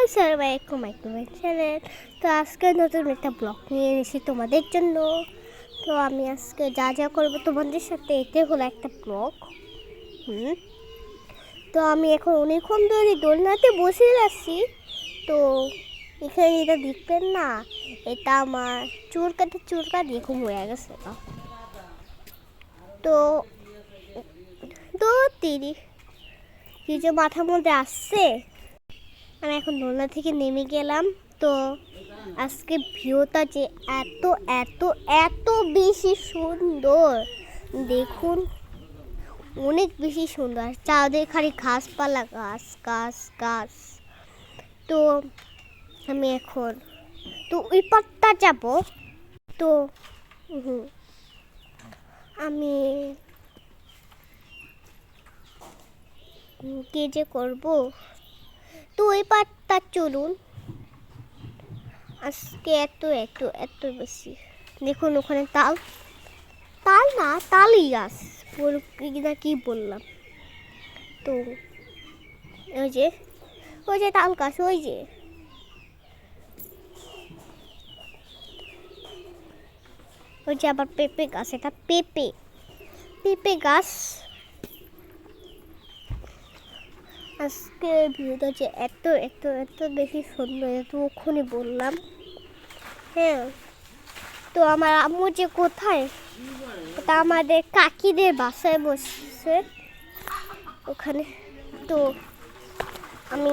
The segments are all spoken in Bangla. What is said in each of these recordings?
আসসালামু আলাইকুম মাইক্রোওয়েভ চ্যানেল। তো আজকে নতুন একটা ব্লগ নিয়ে এসেছি তোমাদের জন্য। তো আমি আজকে যা যা করবো তোমাদের সাথে, এতে হলো একটা ব্লগ। তো আমি এখন অনেকক্ষণ ধরে দোলনাতে বসে আছি। তো এখানে এটা দেখবেন না, এটা আমার চুরকা দেখুন হয়ে গেছে। তো তো তিরি কি যে মাথার মধ্যে আসছে। আমি এখন দোলনা থেকে নেমে গেলাম। তো আজকে ভিউটা যে এত এত এত বেশি সুন্দর, দেখুন অনেক বেশি সুন্দর। চাঁদের খালি ঘাসপালা, গাছ গাছ গাছ। তো আমি এখন তো ওই পাটটা যাব। তো আমি কি যে করব, তো ওই পাটটা চলুন। আজকে এত এত এত বেশি দেখুন, ওখানে তাল তাল না তালই গাছ না, কি বললাম। তো ওই যে তাল গাছ, ওই যে আবার পেঁপে গাছ, এটা পেঁপে গাছ। আজকে ভিউটা যে এত এত এত বেশি সুন্দর, এত ওখানে বললাম। হ্যাঁ, তো আমার আম্মু যে কোথায়, এটা আমাদের কাকিদের বাসায় বসছে ওখানে। তো আমি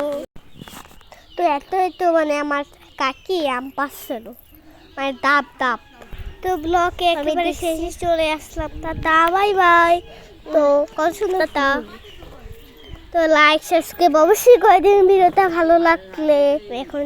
তো এত মানে আমার কাকি আম পাচ্ছিল, মানে ডাব। তো ব্লকে একেবারে শেষে চলে আসলাম। তা বাই বাই। তো কত সুন্দর তা। তো লাইক সাবস্ক্রাইব অবশ্যই করে দিন ভিডিওটা ভালো লাগলে। এখন